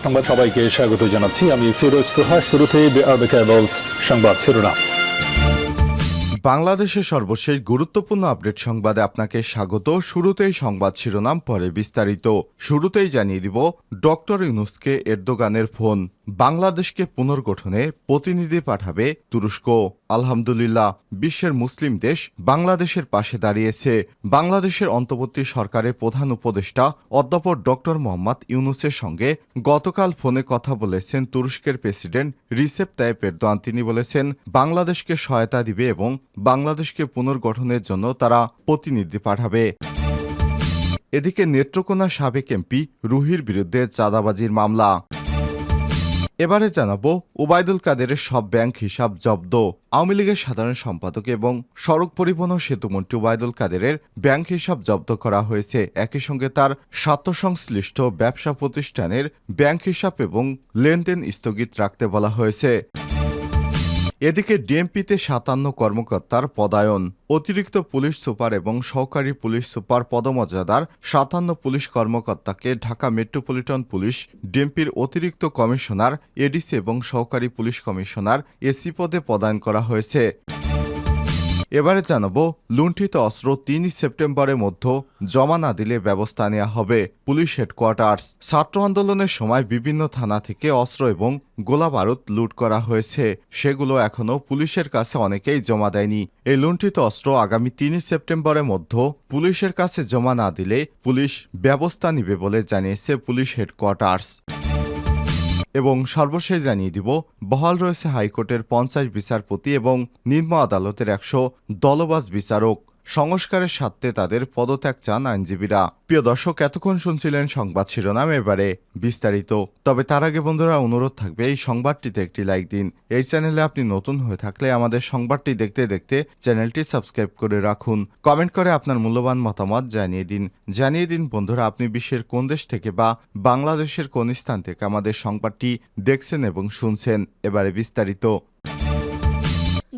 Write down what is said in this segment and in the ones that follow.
সংবাদ সবাইকে স্বাগত জানাচ্ছি। আমি ফিরোজ তোহা। শুরুতেই সংবাদ শিরোনাম। বাংলাদেশের সর্বশেষ গুরুত্বপূর্ণ আপডেট সংবাদে আপনাকে স্বাগত। শুরুতেই সংবাদ শিরোনাম, পরে বিস্তারিত। শুরুতেই জানিয়ে দিব, ডক্টর ইউনূসকে এরদোগানের ফোন, বাংলাদেশকে পুনর্গঠনে প্রতিনিধি পাঠাবে তুরস্ক। আলহামদুলিল্লাহ, বিশ্বের মুসলিম দেশ বাংলাদেশের পাশে দাঁড়িয়েছে। বাংলাদেশের অন্তর্বর্তী সরকারের প্রধান উপদেষ্টা অধ্যাপক ডক্টর মোহাম্মদ ইউনূসের সঙ্গে গতকাল ফোনে কথা বলেছেন তুরস্কের প্রেসিডেন্ট রিসেপ তাইয়েপ এরদোয়ান। তিনি বলেছেন, বাংলাদেশকে সহায়তা দিবে এবং বাংলাদেশকে পুনর্গঠনের জন্য তারা প্রতিনিধি পাঠাবে। এদিকে নেত্রকোনা সাবেক এমপি রুহির বিরুদ্ধে চাঁদাবাজির মামলা। এবারে জানাবো, ওবায়দুল কাদেরের সব ব্যাংক হিসাব জব্দ। আওয়ামী লীগের সাধারণ সম্পাদক এবং সড়ক পরিবহন ও সেতুমন্ত্রী ওবায়দুল কাদেরের ব্যাংক হিসাব জব্দ করা হয়েছে। একই সঙ্গে তার স্বার্থসংশ্লিষ্ট ব্যবসা প্রতিষ্ঠানের ব্যাংক হিসাব এবং লেনদেন স্থগিত রাখতে বলা হয়েছে। এদিকে ডিএমপিতে ৫৭ কর্মকর্তার পদায়ন। অতিরিক্ত পুলিশ সুপার এবং সহকারী পুলিশ সুপার পদমর্যাদার ৫৭ পুলিশ কর্মকর্তাকে ঢাকা মেট্রোপলিটন পুলিশ ডিএমপির অতিরিক্ত কমিশনার, এডিসি এবং সহকারী পুলিশ কমিশনার, এসি পদে পদায়ন করা হয়েছে। এবারে জানাবো, লুণ্ঠিত অস্ত্র ৩ সেপ্টেম্বরের মধ্যে জমা না দিলে ব্যবস্থা নেওয়া হবে পুলিশ হেডকোয়ার্টার্স। ছাত্র আন্দোলনের সময় বিভিন্ন থানা থেকে অস্ত্র এবং গোলাবারুদ লুট করা হয়েছে। সেগুলো এখনও পুলিশের কাছে অনেকেই জমা দেয়নি। এই লুণ্ঠিত অস্ত্র আগামী ৩ সেপ্টেম্বরের মধ্যে পুলিশের কাছে জমা না দিলে পুলিশ ব্যবস্থা নিবে বলে জানিয়েছে পুলিশ হেডকোয়ার্টার্স। এবং সর্বশেষ জানিয়ে দিব, বহাল রয়েছে হাইকোর্টের ৫০ বিচারপতি এবং নিম্ন আদালতের ১০০ দলবাজ বিচারক। সংস্কারের স্বার্থে তাদের পদত্যাগ চান আইনজীবীরা। প্রিয় দর্শক, এতক্ষণ শুনছিলেন সংবাদ শিরোনাম, এবারে বিস্তারিত। তবে তার আগে বন্ধুরা, অনুরোধ থাকবে এই সংবাদটিতে একটি লাইক দিন। এই চ্যানেলে আপনি নতুন হয়ে থাকলে আমাদের সংবাদটি দেখতে দেখতে চ্যানেলটি সাবস্ক্রাইব করে রাখুন। কমেন্ট করে আপনার মূল্যবান মতামত জানিয়ে দিন বন্ধুরা, আপনি বিশ্বের কোন দেশ থেকে বা বাংলাদেশের কোন স্থান থেকে আমাদের সংবাদটি দেখছেন এবং শুনছেন। এবারে বিস্তারিত।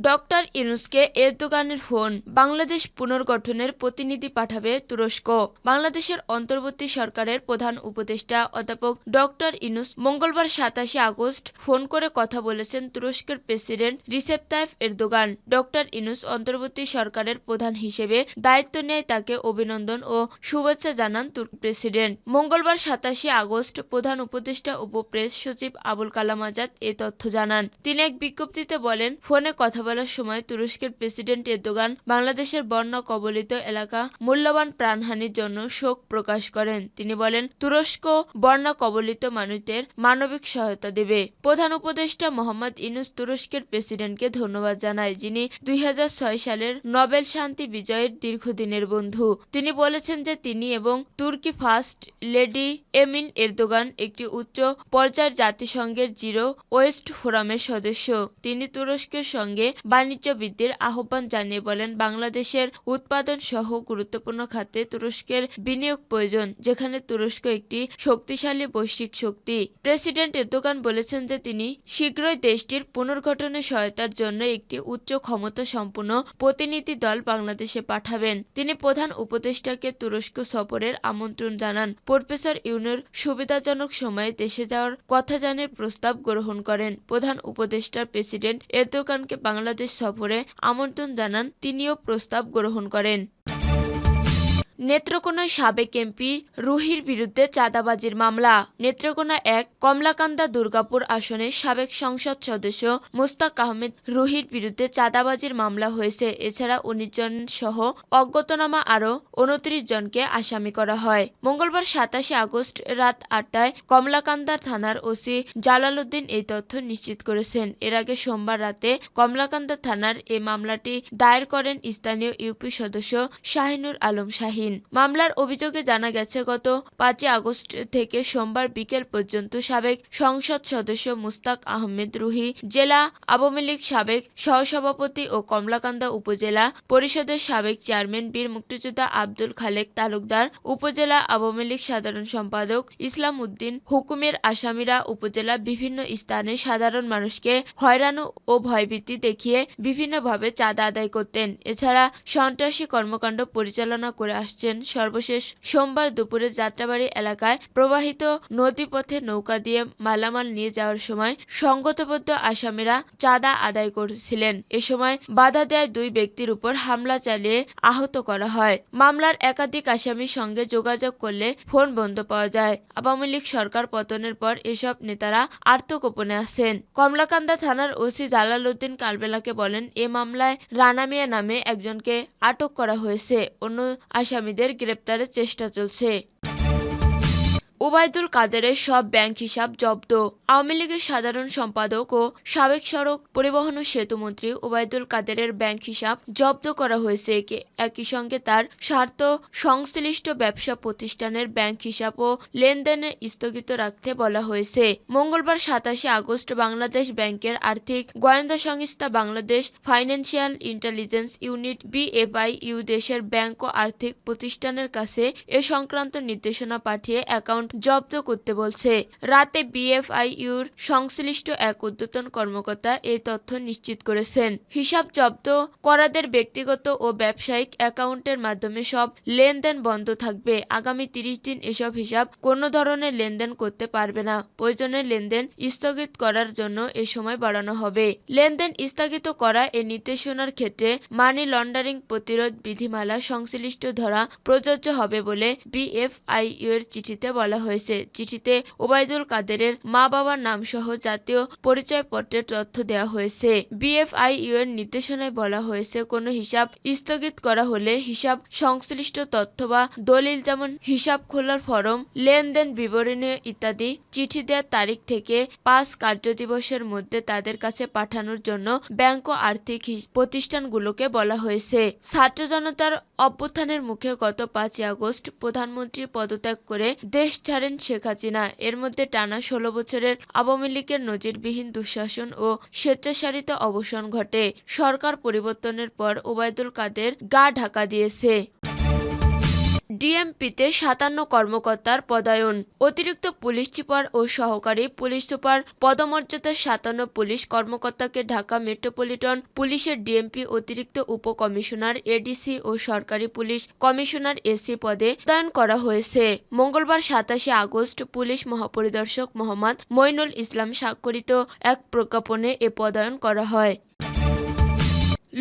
ডক্টর ইউনূসকে এরদোগানের ফোন, বাংলাদেশ পুনর্গঠনের প্রতিনিধি পাঠাবে তুরস্ক। বাংলাদেশের অন্তর্বর্তী সরকারের প্রধান উপদেষ্টা অধ্যাপক ডক্টর ইউনূস মঙ্গলবার ২৭ আগস্ট ফোন করে কথা বলেছেন তুরস্কের president Recep Tayyip Erdogan. Doctor Yunus অন্তর্বর্তী সরকারের প্রধান হিসেবে দায়িত্ব নেয় তাকে অভিনন্দন ও শুভেচ্ছা জানান তুর্ক প্রেসিডেন্ট। মঙ্গলবার ২৭ আগস্ট প্রধান উপদেষ্টা উপপ্রেস সচিব আবুল কালাম আজাদ এ তথ্য জানান। তিনি এক বিজ্ঞপ্তিতে বলেন, ফোনে কথা বলার সময় তুরস্কের প্রেসিডেন্ট এরদোগান বাংলাদেশের বন্যা কবলিত এলাকা মূল্যবান প্রাণহানির জন্য শোক প্রকাশ করেন। তিনি বলেন, তুরস্ক বন্যা কবলিত মানুষদের মানবিক সহায়তা দেবে। প্রধান উপদেষ্টা মোহাম্মদ ইউনূস তুরস্কের প্রেসিডেন্টকে ধন্যবাদ জানায়, যিনি ২০০৬ সালের নোবেল শান্তি বিজয়ের দীর্ঘদিনের বন্ধু। তিনি বলেছেন যে তিনি এবং তুর্কি ফার্স্ট লেডি এমিন এরদোগান একটি উচ্চ পর্যায়ের জাতিসংঘের জিরো ওয়েস্ট ফোরামের সদস্য। তিনি তুরস্কের সঙ্গে বাণিজ্য বৃদ্ধির আহ্বান জানিয়ে বলেন, বাংলাদেশের উৎপাদন সহ গুরুত্বপূর্ণ খাতে তুরস্কের বিনিয়োগ প্রয়োজন, যেখানে তুরস্ক একটি শক্তিশালী বৈশ্বিক শক্তি। প্রেসিডেন্ট এরদোগান বলেছেন যে তিনি শীঘ্রই দেশটির পুনর্গঠনে সহায়তার জন্য একটি উচ্চ ক্ষমতা সম্পন্ন প্রতিনিধি দল বাংলাদেশে পাঠাবেন। তিনি প্রধান উপদেষ্টাকে তুরস্ক সফরের আমন্ত্রণ জানান। প্রফেসর ইউনুর সুবিধাজনক সময়ে দেশে যাওয়ার কথা জানিয়ে প্রস্তাব গ্রহণ করেন। প্রধান উপদেষ্টা প্রেসিডেন্ট এরদোগানকে বাংলাদেশ সফরে আমন্ত্রণ জানান, তিনিও প্রস্তাব গ্রহণ করেন। নেত্রকোনায় সাবেক এমপি রুহির বিরুদ্ধে চাঁদাবাজির মামলা। নেত্রকোনা ১ কমলাকান্দা দুর্গাপুর আসনের সাবেক সংসদ সদস্য মুস্তাক আহমেদ রুহির বিরুদ্ধে চাঁদাবাজির মামলা হয়েছে। এছাড়া ১৯ জন সহ অজ্ঞাতনামা আরও ২৯ জনকে আসামি করা হয়। মঙ্গলবার ২৭ আগস্ট রাত ৮টায় কমলাকান্দা থানার ওসি জালাল উদ্দিন এই তথ্য নিশ্চিত করেছেন। এর আগে সোমবার রাতে কমলাকান্দা থানার এ মামলাটি দায়ের করেন স্থানীয় ইউপি সদস্য শাহিনুর আলম শাহিন। মামলার অভিযোগে জানা গেছে, গত ৫ আগস্ট থেকে সোমবার বিকেল পর্যন্ত সাবেক সংসদ সদস্য মুস্তাক আহমেদ রুহি, জেলা আওয়ামী লীগ সাবেক সহসভাপতি ও কমলাকান্দা উপজেলা পরিষদের সাবেক চেয়ারম্যান বীর মুক্তিযোদ্ধা আব্দুল খালেক তালুকদার, উপজেলা আওয়ামী লীগ সাধারণ সম্পাদক ইসলাম উদ্দিন হুকুমের আসামিরা উপজেলা বিভিন্ন স্থানে সাধারণ মানুষকে হয়রানি ও ভয়ভীতি দেখিয়ে বিভিন্নভাবে চাঁদা আদায় করতেন। এছাড়া সন্ত্রাসী কর্মকাণ্ড পরিচালনা করে আসছে। আসছেন। সর্বশেষ সোমবার দুপুরে যাত্রাবাড়ি এলাকায় প্রবাহিত নদীপথে নৌকা দিয়ে মালামাল নিয়ে যাওয়ার সময় সংঘবদ্ধ আসামিরা চাঁদা আদায় করছিলেন। এ সময় বাধা দেয় দুই ব্যক্তির উপর হামলা চালিয়ে আহত করা হয়। মামলার একাধিক আসামির সঙ্গে যোগাযোগ করলে ফোন বন্ধ পাওয়া যায়। আওয়ামী লীগ সরকার পতনের পর এসব নেতারা আত্মগোপনে আছেন। কমলাকান্দা থানার ওসি জালাল উদ্দিন কালবেলাকে বলেন, এ মামলায় রানা মিয়া নামে একজনকে আটক করা হয়েছে। অন্য আসামিদের গ্রেপ্তারের চেষ্টা চলছে। ওবায়দুল কাদেরের সব ব্যাংক হিসাব জব্দ। আওয়ামী লীগের সাধারণ সম্পাদক ও সাবেক সড়ক পরিবহন ও সেতুমন্ত্রী ওবায়দুল কাদেরের ব্যাংক হিসাব জব্দ করা হয়েছে। একই সঙ্গে তার স্বার্থ সংশ্লিষ্ট ব্যবসা প্রতিষ্ঠানের ব্যাংক হিসাব ও লেনদেনে স্থগিত রাখতে বলা হয়েছে। মঙ্গলবার 27 আগস্ট বাংলাদেশ ব্যাংকের আর্থিক গোয়েন্দা সংস্থা Bangladesh financial intelligence unit BFIU দেশের ব্যাংক ও আর্থিক প্রতিষ্ঠানের কাছে এ সংক্রান্ত নির্দেশনা পাঠিয়ে অ্যাকাউন্ট জব্দ করতে বলছে। রাতে BFIUর সংশ্লিষ্ট এক ঊর্ধ্বতন কর্মকর্তা এই তথ্য নিশ্চিত করেছেন। হিসাব জব্দ করাদের ব্যক্তিগত ও ব্যবসায়িক অ্যাকাউন্টের মাধ্যমে সব লেনদেন বন্ধ থাকবে। আগামী 30 দিন এসব হিসাব কোনো ধরনের লেনদেন করতে পারবে না। প্রয়োজনে লেনদেন স্থগিত করার জন্য এ সময় বাড়ানো হবে। লেনদেন স্থগিত করা এ নির্দেশনার ক্ষেত্রে মানি লন্ডারিং প্রতিরোধ বিধিমালা সংশ্লিষ্ট ধরা প্রযোজ্য হবে বলে BFIU এর চিঠিতে বলা হয়েছে। চিঠিতে ওবায়দুল কাদেরের মা-বাবার নামসহ জাতীয় পরিচয়পত্রের তথ্য দেওয়া হয়েছে। BFIU এর নির্দেশনায় বলা হয়েছে, কোনো হিসাব স্থগিত করা হলে হিসাব সংশ্লিষ্ট তথ্য বা দলিল যেমন হিসাব খোলার ফরম, লেনদেন বিবরণী ইত্যাদি চিঠি দেওয়ার তারিখ থেকে 5 কার্যদিবসের মধ্যে তাদের কাছে পাঠানোর জন্য ব্যাংক ও আর্থিক প্রতিষ্ঠানগুলোকে বলা হয়েছে। ছাত্র জনতার অভ্যুত্থানের মুখে গত 5 আগস্ট প্রধানমন্ত্রী পদত্যাগ করে দেশ ছাড়েন শেখ হাসিনা। এর মধ্যে টানা 16 বছরের আওয়ামী লীগের নজিরবিহীন দুঃশাসন ও স্বেচ্ছাচারিত অবসান ঘটে। সরকার পরিবর্তনের পর ওবায়দুল কাদের গা ঢাকা দিয়েছে। ডিএমপিতে 57 কর্মকর্তার পদায়ন। অতিরিক্ত পুলিশ সুপার ও সহকারী পুলিশ সুপার পদমর্যাদার 57 পুলিশ কর্মকর্তাকে ঢাকা মেট্রোপলিটন পুলিশের ডিএমপি অতিরিক্ত উপকমিশনার ADC ও সরকারি পুলিশ কমিশনার AC পদে পদায়ন করা হয়েছে। মঙ্গলবার 27 আগস্ট পুলিশ মহাপরিদর্শক মোহাম্মদ মইনুল ইসলাম স্বাক্ষরিত এক প্রজ্ঞাপনে এ পদায়ন করা হয়।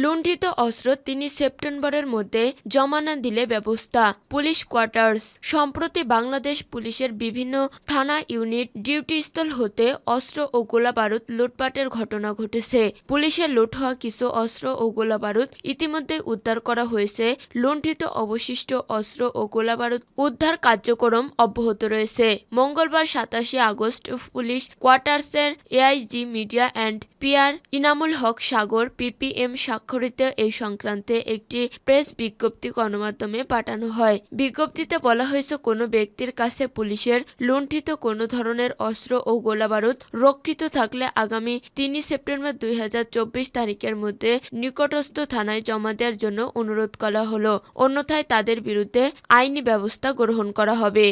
লুণ্ঠিত অস্ত্র 3 সেপ্টেম্বরের মধ্যে জমা না দিলে ব্যবস্থা। Police quarters. সম্প্রতি বাংলাদেশ পুলিশের বিভিন্ন থানা ইউনিট ডিউটিস্থল হতে অস্ত্র ও গোলাবারুদ লুটপাটের ঘটনা ঘটেছে। পুলিশের লুট হওয়া কিছু অস্ত্র ও গোলাবারুদ ইতিমধ্যে উদ্ধার করা হয়েছে। লুণ্ঠিত অবশিষ্ট অস্ত্র ও গোলাবারুদ উদ্ধার কার্যক্রম অব্যাহত রয়েছে। মঙ্গলবার 27 আগস্ট পুলিশ কোয়ার্টার্সের AIG media and PR Inamul Haque Sagar PPM স্বাক্ষরিত এই সংক্রান্তে একটি প্রেস বিজ্ঞপ্তি গণমাধ্যমে পাঠানো হয়। বিজ্ঞপ্তিতে বলা হয়েছে, কোনো ব্যক্তির কাছে পুলিশের লুণ্ঠিত কোনো ধরনের অস্ত্র ও গোলাবারুদ রক্ষিত থাকলে আগামী 3 সেপ্টেম্বর 2024 তারিখের মধ্যে নিকটস্থ থানায় জমা দেওয়ার জন্য অনুরোধ করা হলো। অন্যথায় তাদের বিরুদ্ধে আইনি ব্যবস্থা গ্রহণ করা হবে।